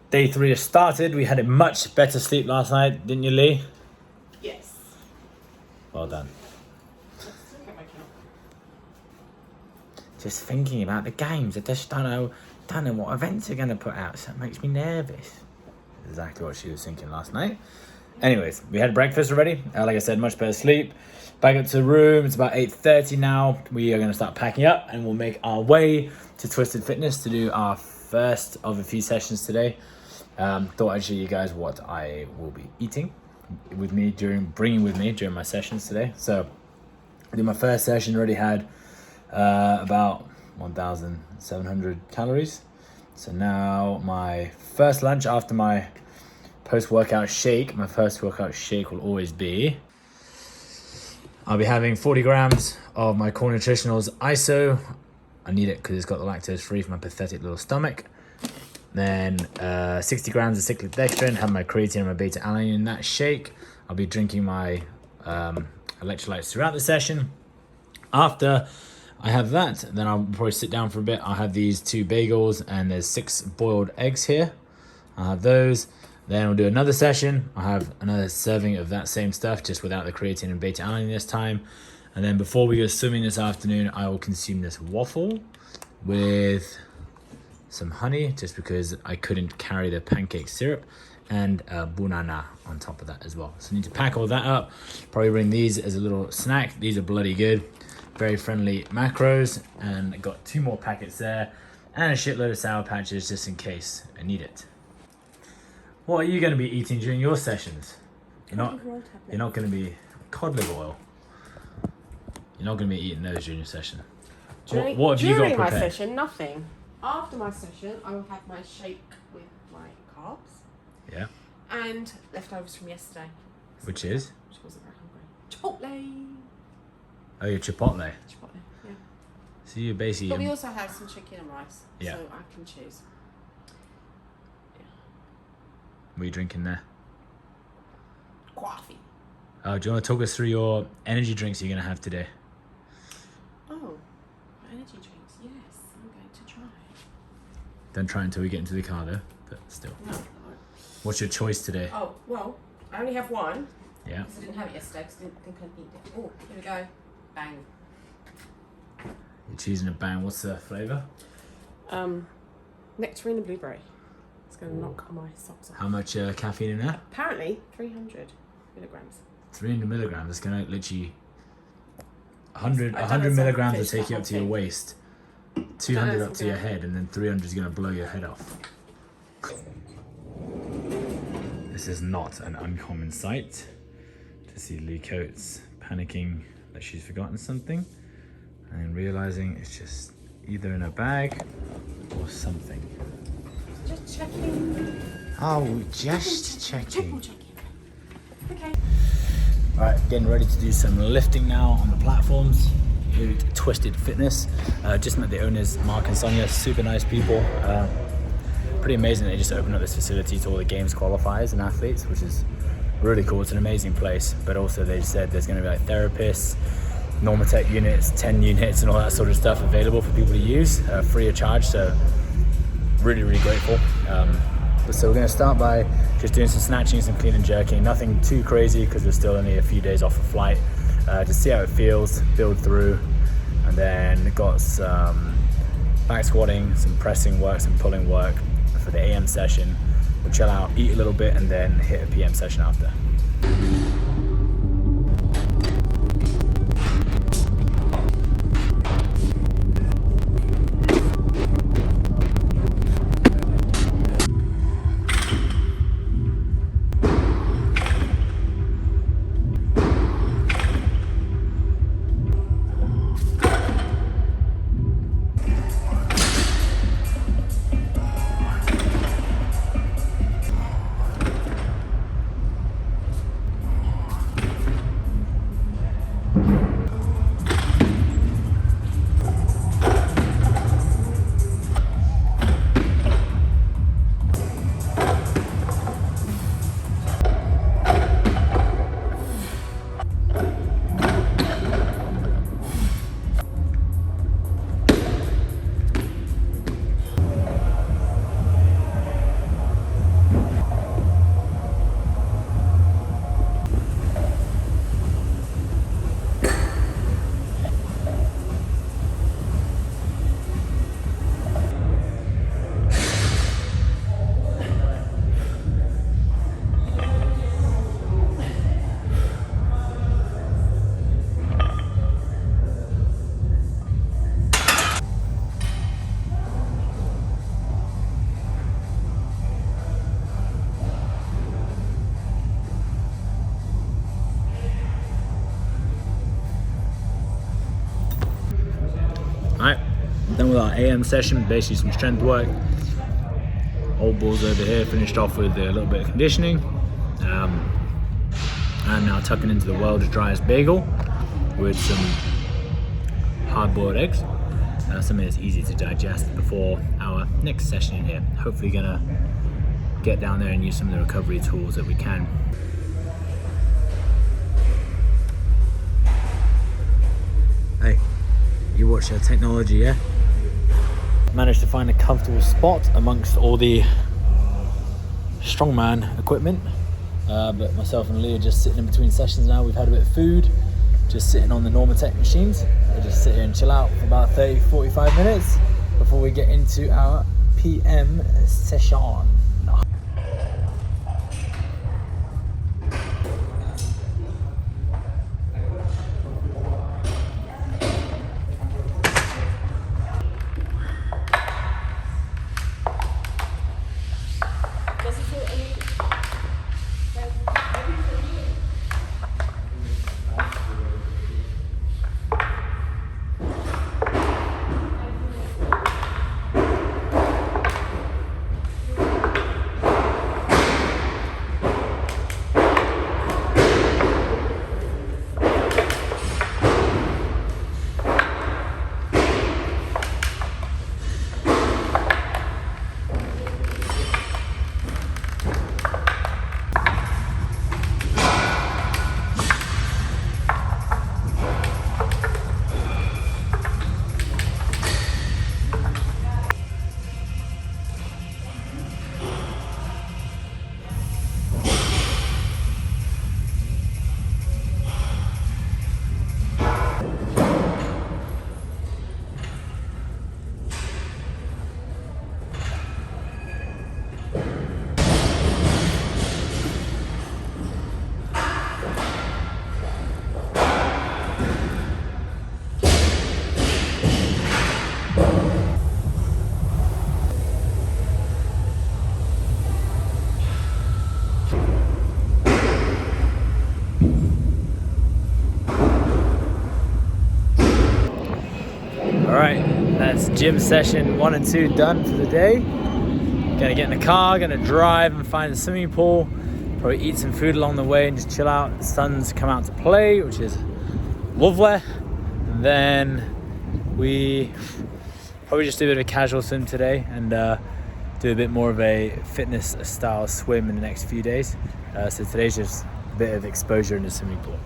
Day 3 has started. We had a much better sleep last night, didn't you, Lee? Yes. Well done. Just thinking about the games, I just don't know what events are going to put out, so it makes me nervous. Exactly what she was thinking last night. Anyways, we had breakfast already. Like I said, much better sleep. Back up to the room. It's about 8:30 now. We are going to start packing up and we'll make our way to Twisted Fitness to do our first of a few sessions today. Thought I'd show you guys what I will be eating bringing with me during my sessions today. So I did my first session, already had about 1,700 calories. So now my first lunch after my post-workout shake, my first workout shake will always be, I'll be having 40 grams of my Core Nutritionals ISO. I need it because it's got the lactose free for my pathetic little stomach. Then 60 grams of cyclic dextrin, have my creatine and my beta alanine in that shake. I'll be drinking my electrolytes throughout the session. After I have that, then I'll probably sit down for a bit. I'll have these 2 bagels and there's 6 boiled eggs here. I'll have those. Then we'll do another session. I'll have another serving of that same stuff, just without the creatine and beta alanine this time. And then before we go swimming this afternoon, I will consume this waffle with some honey, just because I couldn't carry the pancake syrup, and banana on top of that as well. So I need to pack all that up. Probably bring these as a little snack. These are bloody good. Very friendly macros, and I got 2 more packets there, and a shitload of Sour Patches just in case I need it. What are you going to be eating during your sessions? You're not going to be cod liver oil. You're not going to be eating those during your session. What have you got prepared? During my session, nothing. After my session, I will have my shake with my carbs. Yeah. And leftovers from yesterday. Which is? Which wasn't very hungry. Chipotle. Oh, your Chipotle. Chipotle, yeah. So you basically... But we also have some chicken and rice. Yeah. So I can choose. Yeah. What are you drinking there? Coffee. Oh, do you want to talk us through your energy drinks you're going to have today? Oh, energy drinks. Yes, I'm going to try. Don't try until we get into the car though, but still. No. What's your choice today? Oh, well, I only have one. Yeah. Because I didn't have it yesterday because I didn't think I'd need it. Oh, here we go. Bang. You're choosing a Bang. What's the flavour? Nectarine and blueberry. It's going to knock my socks off. How much caffeine in there? Apparently, 300 milligrams. 300 milligrams. It's going to literally... 100 milligrams will take you up to your waist. 200 up to your head, and then 300 is going to blow your head off. This is not an uncommon sight to see Leigh Coates panicking that she's forgotten something and realizing it's just either in a bag or something. Just checking. Oh, just checking. Okay. Alright, getting ready to do some lifting now on the platforms here at Twisted Fitness. Just met the owners, Mark and Sonia, super nice people. Pretty amazing they just opened up this facility to all the games qualifiers and athletes, which is really cool. It's an amazing place, but also they said there's going to be like therapists, Normatec units, 10 units and all that sort of stuff available for people to use free of charge, so really grateful. So we're going to start by just doing some snatching, some clean and jerking, nothing too crazy because we're still only a few days off of flight, to see how it feels, build through, and then got some back squatting, some pressing work, some pulling work for the AM session. We'll chill out, eat a little bit, and then hit a PM session after. AM session, basically some strength work. Old balls over here, finished off with a little bit of conditioning. I'm now tucking into the world's driest bagel with some hard-boiled eggs. Something that's easy to digest before our next session in here. Hopefully gonna get down there and use some of the recovery tools that we can. Hey, you watch that technology, yeah? Managed to find a comfortable spot amongst all the strongman equipment. But myself and Lee are just sitting in between sessions now. We've had a bit of food, just sitting on the Normatec machines. We'll just sit here and chill out for about 30-45 minutes before we get into our PM session. That's gym session 1 and 2 done for the day. Gonna get in the car, gonna drive and find a swimming pool, probably eat some food along the way and just chill out. The sun's come out to play, which is lovely. And then we probably just do a bit of a casual swim today and do a bit more of a fitness style swim in the next few days. So today's just a bit of exposure in the swimming pool.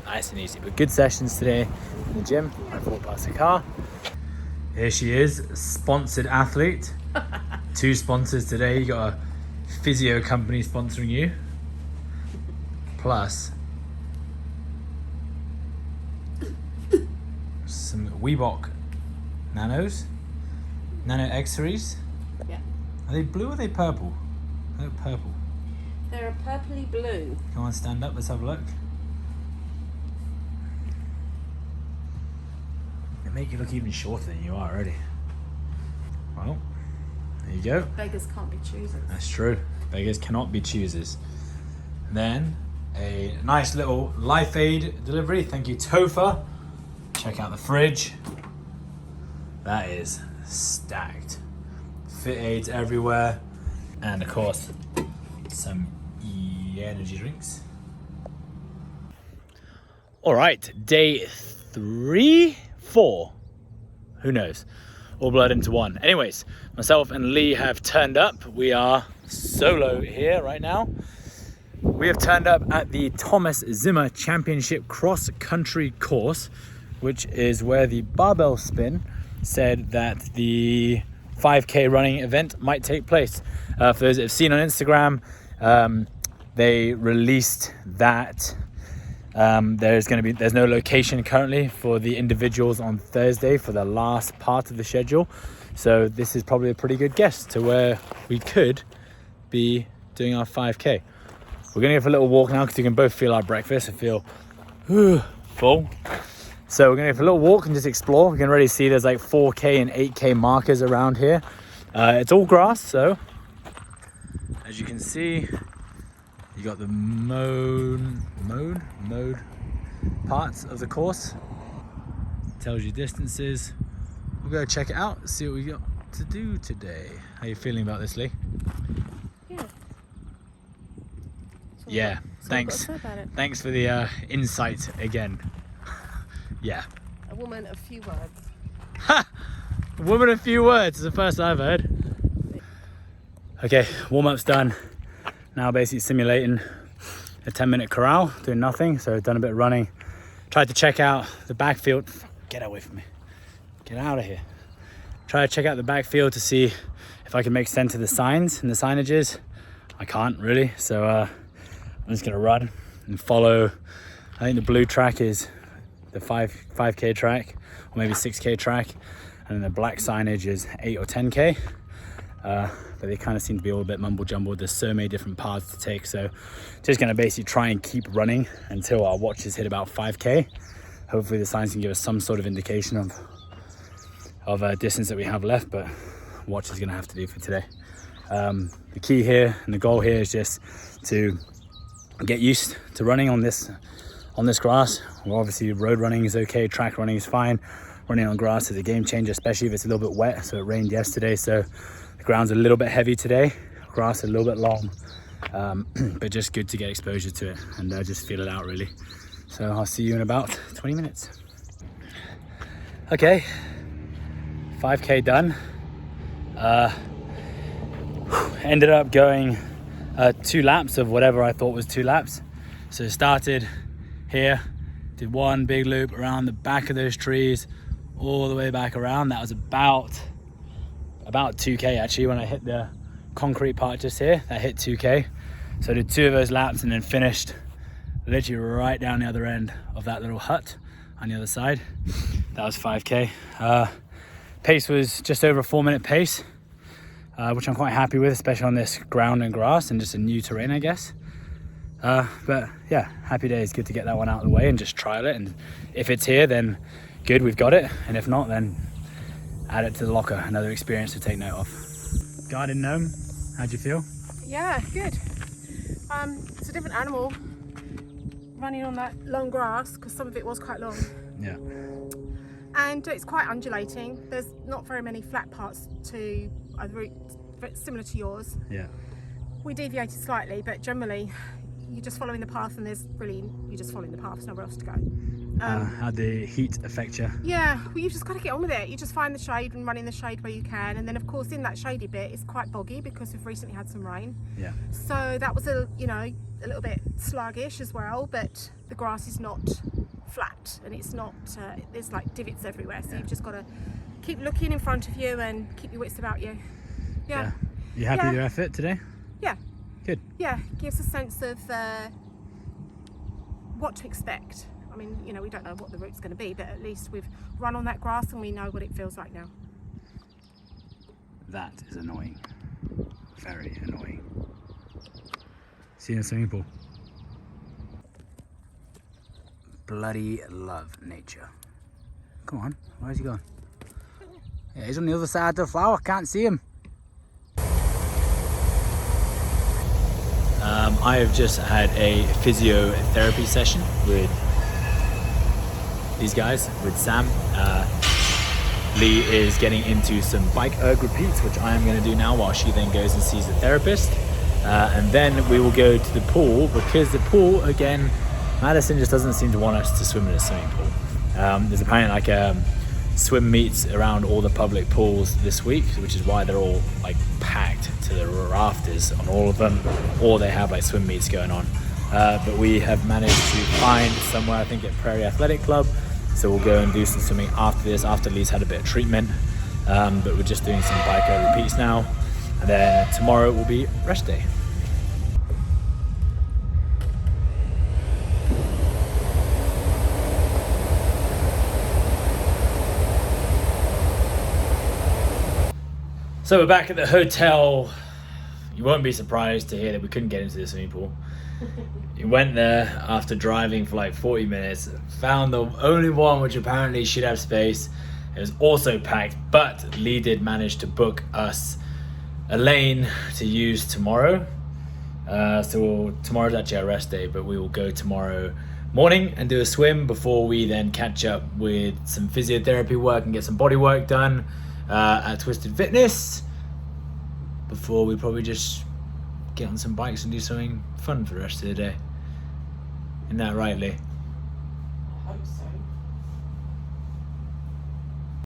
Nice and easy, but good sessions today in the gym. I walked past the car. Here she is, sponsored athlete. 2 sponsors today. You got a physio company sponsoring you. Plus some Weebok nanos. Nano X-rays. Yeah. Are they blue or are they purple? I think purple. They're a purpley blue. Come on, stand up, let's have a look. They make you look even shorter than you are already. Well, there you go. Beggars can't be choosers. That's true. Beggars cannot be choosers. Then a nice little Life Aid delivery. Thank you, Tofa. Check out the fridge. That is stacked. Fit aids everywhere. And of course, some energy drinks. All right, day 3, 4. Who knows? All blurred into one. Anyways, myself and Lee have turned up. We are solo here right now. We have turned up at the Thomas Zimmer Championship cross country course, which is where the barbell spin said that the 5K running event might take place. For those that have seen on Instagram, they released that there's no location currently for the individuals on Thursday for the last part of the schedule. So this is probably a pretty good guess to where we could be doing our 5K. We're gonna go for a little walk now because you can both feel our breakfast. I feel full. So we're gonna go for a little walk and just explore. We can already see there's like 4K and 8K markers around here. It's all grass, so as you can see, you got the mode parts of the course. Tells you distances. we'll go check it out, see what we got to do today. How are you feeling about this, Lee? Yeah. Yeah, thanks. Thanks for the insight again. Yeah. A woman of few words. Ha! A woman of few words is the first I've heard. Okay, warm-up's done. Now basically simulating a 10-minute corral, doing nothing. So done a bit of running. Tried to check out the backfield. Get away from me. Get out of here. Try to check out the backfield to see if I can make sense of the signs and the signages. I can't really, so I'm just gonna run and follow. I think the blue track is the 5K track, or maybe 6K track, and then the black signage is 8 or 10K. But they kind of seem to be all a bit mumble jumbled. There's so many different paths to take, so just gonna basically try and keep running until our watches hit about 5K. Hopefully the signs can give us some sort of indication of distance that we have left, but watch is gonna have to do for today. The key here and the goal here is just to get used to running on this grass. Well, obviously road running is okay, track running is fine. Running on grass is a game changer, especially if it's a little bit wet. So it rained yesterday, so the ground's a little bit heavy today, grass a little bit long, but just good to get exposure to it and just feel it out really. So I'll see you in about 20 minutes. Okay, 5K done. Ended up going 2 laps of whatever I thought was 2 laps. So started here, did one big loop around the back of those trees, all the way back around. That was about 2K actually. When I hit the concrete part just here, that hit 2K. So I did 2 of those laps and then finished literally right down the other end of that little hut on the other side. That was 5K. Pace was just over a 4-minute pace, which I'm quite happy with, especially on this ground and grass and just a new terrain, I guess. But yeah, happy days. Good to get that one out of the way and just trial it. And if it's here, then good, we've got it. And if not, then add it to the locker. Another experience to take note of. Garden gnome, how'd you feel? Yeah, good. It's a different animal running on that long grass because some of it was quite long. Yeah. And it's quite undulating. There's not very many flat parts to a route similar to yours. Yeah. We deviated slightly, but generally you're just following the path, and you're just following the path. There's nowhere else to go. How'd the heat affect you? Yeah, well, you've just got to get on with it. You just find the shade and run in the shade where you can, and then of course in that shady bit it's quite boggy because we've recently had some rain. Yeah. So that was a little bit sluggish as well, but the grass is not flat and it's not there's like divots everywhere, so you've just got to keep looking in front of you and keep your wits about you. Yeah. You happy with your effort today? Yeah. Good. Yeah, gives a sense of what to expect. I mean, we don't know what the route's going to be, but at least we've run on that grass and we know what it feels like now. That is annoying. Very annoying. See you in the swimming pool. Bloody love nature. Come on, where's he going? Yeah, he's on the other side of the flower, can't see him. I have just had a physiotherapy session with these guys, with Sam. Lee is getting into some bike erg repeats, which I am going to do now while she then goes and sees the therapist. And then we will go to the pool, because the pool, again, Madison just doesn't seem to want us to swim in a swimming pool. There's apparently like swim meets around all the public pools this week, which is why they're all like packed to the rafters on all of them, or they have like swim meets going on. But we have managed to find somewhere, I think at Prairie Athletic Club, so we'll go and do some swimming after this, after Lee's had a bit of treatment. But we're just doing some bike erg repeats now, and then tomorrow will be rest day. So we're back at the hotel. You won't be surprised to hear that we couldn't get into the swimming pool. We went there after driving for like 40 minutes, found the only one which apparently should have space. It was also packed, but Lee did manage to book us a lane to use tomorrow. So tomorrow's actually our rest day, but we will go tomorrow morning and do a swim before we then catch up with some physiotherapy work and get some body work done at Twisted Fitness before we probably just get on some bikes and do something fun for the rest of the day. Isn't that right, Lee? I hope so.